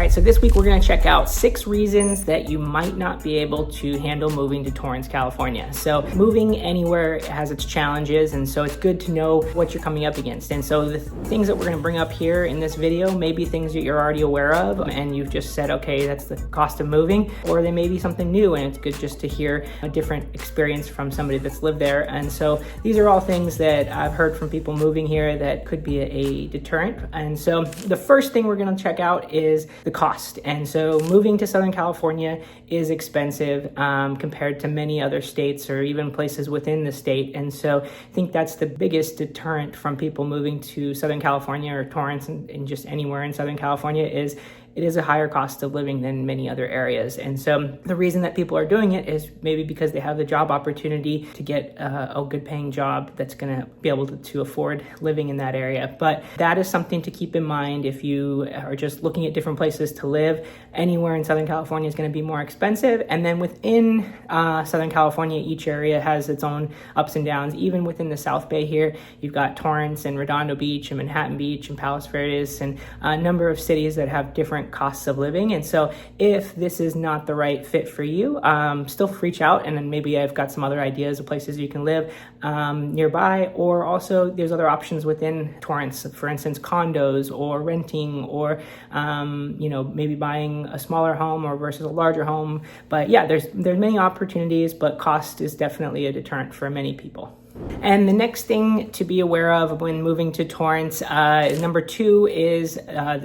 right, so this week we're gonna check out 6 reasons that you might not be able to handle moving to Torrance, California. So moving anywhere has its challenges, and so it's good to know what you're coming up against. And so the things that we're gonna bring up here in this video may be things that you're already aware of and you've just said, okay, that's the cost of moving, or they may be something new, and it's good just to hear a different experience from somebody that's lived there. And so these are all things that I've heard from people moving here that could be a deterrent. And so the first thing we're gonna check out is the cost. And so moving to Southern California is expensive compared to many other states or even places within the state. And so I think that's the biggest deterrent from people moving to Southern California or Torrance and just anywhere in Southern California is it is a higher cost of living than many other areas. And so the reason that people are doing it is maybe because they have the job opportunity to get a good paying job that's gonna be able to afford living in that area. But that is something to keep in mind if you are just looking at different places to live. Anywhere in Southern California is gonna be more expensive. And then within Southern California, each area has its own ups and downs. Even within the South Bay here, you've got Torrance and Redondo Beach and Manhattan Beach and Palos Verdes and a number of cities that have different costs of living. And so if this is not the right fit for you, still reach out, and then maybe I've got some other ideas of places you can live nearby, or also there's other options within Torrance, for instance, condos or renting, or maybe buying a smaller home or versus a larger home. But yeah, there's many opportunities, but cost is definitely a deterrent for many people. And the next thing to be aware of when moving to Torrance, number 2 is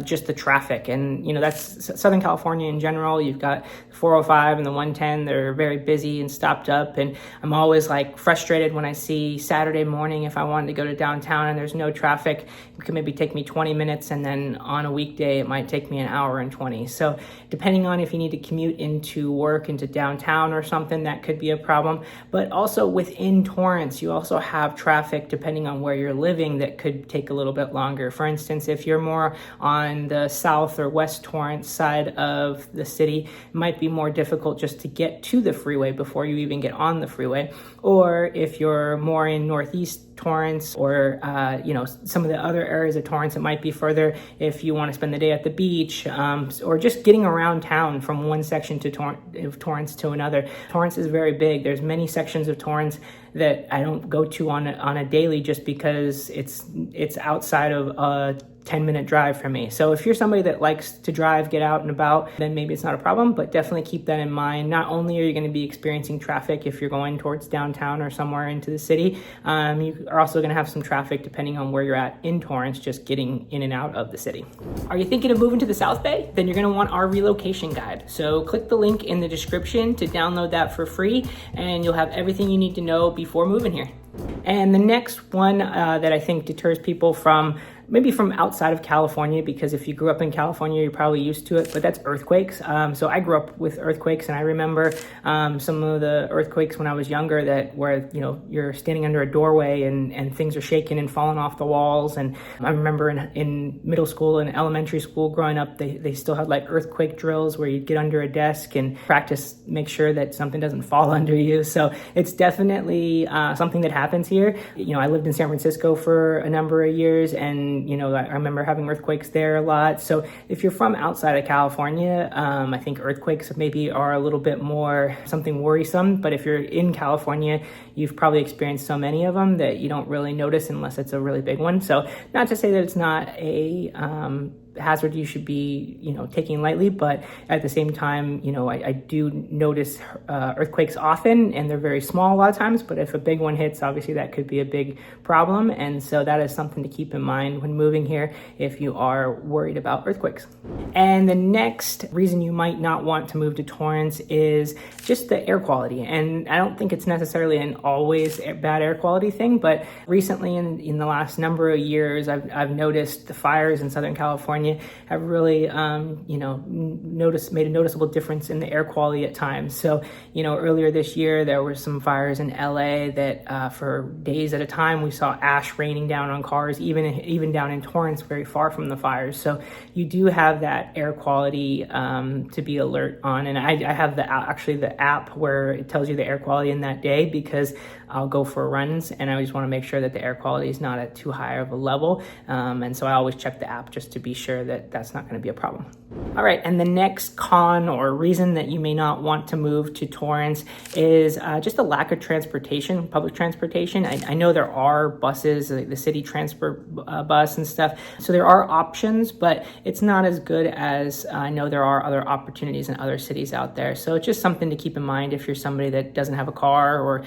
just the traffic. And, that's Southern California in general. You've got 405 and the 110. They're very busy and stopped up. And I'm always frustrated when I see Saturday morning, if I wanted to go to downtown and there's no traffic, it could maybe take me 20 minutes. And then on a weekday, it might take me an hour and 20. So depending on if you need to commute into work, into downtown or something, that could be a problem. But also within Torrance, you also have traffic depending on where you're living that could take a little bit longer. For instance, if you're more on the south or west Torrance side of the city, it might be more difficult just to get to the freeway before you even get on the freeway. Or if you're more in northeast Torrance or some of the other areas of Torrance, it might be further if you want to spend the day at the beach, or just getting around town from one section of Torrance to another. Torrance is very big. There's many sections of Torrance that I don't go to on a daily just because it's outside of a 10-minute drive for me. So if you're somebody that likes to drive, get out and about, then maybe it's not a problem, but definitely keep that in mind. Not only are you going to be experiencing traffic if you're going towards downtown or somewhere into the city, you are also going to have some traffic depending on where you're at in Torrance, just getting in and out of the city. Are you thinking of moving to the South Bay? Then you're going to want our relocation guide. So click the link in the description to download that for free, and you'll have everything you need to know before moving here. And the next one that I think deters people from outside of California, because if you grew up in California, you're probably used to it, but that's earthquakes. So I grew up with earthquakes, and I remember some of the earthquakes when I was younger where you're standing under a doorway and things are shaking and falling off the walls. And I remember in middle school and elementary school growing up, they still had earthquake drills where you'd get under a desk and practice, make sure that something doesn't fall under you. So it's definitely something that happens here. I lived in San Francisco for a number of years, and I remember having earthquakes there a lot. So if you're from outside of California, I think earthquakes maybe are a little bit more something worrisome. But if you're in California, you've probably experienced so many of them that you don't really notice unless it's a really big one. So not to say that it's not a hazard you should be taking lightly, but at the same time I do notice earthquakes often, and they're very small a lot of times, but if a big one hits, obviously that could be a big problem. And so that is something to keep in mind when moving here if you are worried about earthquakes. And the next reason you might not want to move to Torrance is just the air quality. And I don't think it's necessarily an always bad air quality thing, but recently in the last number of years, I've noticed the fires in Southern California have really, made a noticeable difference in the air quality at times. So, earlier this year, there were some fires in LA that for days at a time, we saw ash raining down on cars, even down in Torrance, very far from the fires. So you do have that air quality to be alert on. And I have the app where it tells you the air quality in that day, because because I'll go for runs and I always want to make sure that the air quality is not at too high of a level. And so I always check the app just to be sure that that's not going to be a problem. All right, and the next con or reason that you may not want to move to Torrance is just a lack of transportation, public transportation. I know there are buses, like the city transport bus and stuff, so there are options, but it's not as good as I know there are other opportunities in other cities out there. So it's just something to keep in mind if you're somebody that doesn't have a car or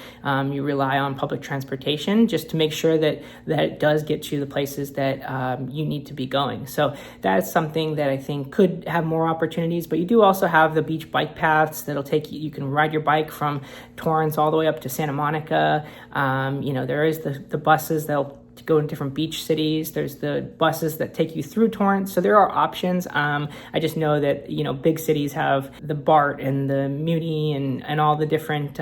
you rely on public transportation, just to make sure that it does get you the places that you need to be going. So that's something that I think could have more opportunities, but you do also have the beach bike paths that'll take you. You can ride your bike from Torrance all the way up to Santa Monica. There is the buses that'll go in different beach cities. There's the buses that take you through Torrance. So there are options. I just know that, big cities have the BART and the Muni and all the different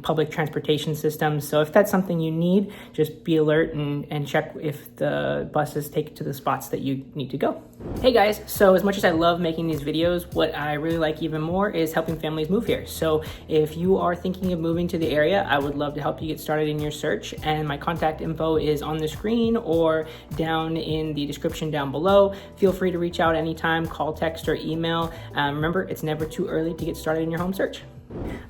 public transportation systems. So if that's something you need, just be alert and check if the buses take you to the spots that you need to go. Hey guys, so as much as I love making these videos, what I really like even more is helping families move here. So if you are thinking of moving to the area, I would love to help you get started in your search. And my contact info is on the screen or down in the description down below. Feel free to reach out anytime, call, text, or email. Remember, it's never too early to get started in your home search.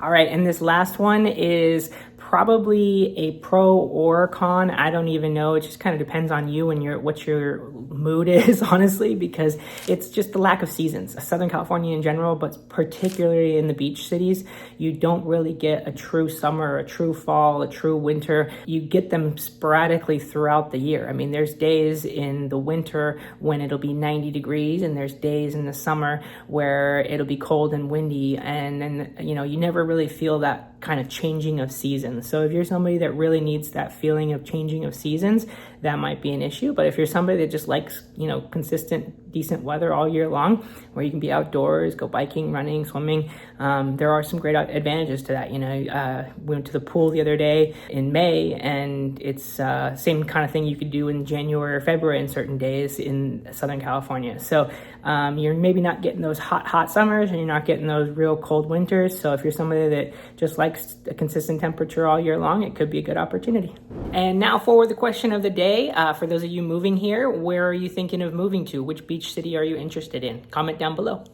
All right, and this last one is probably a pro or con. I don't even know. It just kind of depends on you and what your mood is, honestly, because it's just the lack of seasons. Southern California in general, but particularly in the beach cities, you don't really get a true summer, a true fall, a true winter. You get them sporadically throughout the year. I mean, there's days in the winter when it'll be 90 degrees, and there's days in the summer where it'll be cold and windy, and then, you never really feel that kind of changing of seasons. So if you're somebody that really needs that feeling of changing of seasons, that might be an issue. But if you're somebody that just likes, consistent, decent weather all year long, where you can be outdoors, go biking, running, swimming, there are some great advantages to that. We went to the pool the other day in May, and it's same kind of thing you could do in January or February in certain days in Southern California. So you're maybe not getting those hot summers, and you're not getting those real cold winters. So if you're somebody that just likes a consistent temperature all year long, it could be a good opportunity. And now for the question of the day. For those of you moving here, where are you thinking of moving to? Which beach city are you interested in? Comment down below.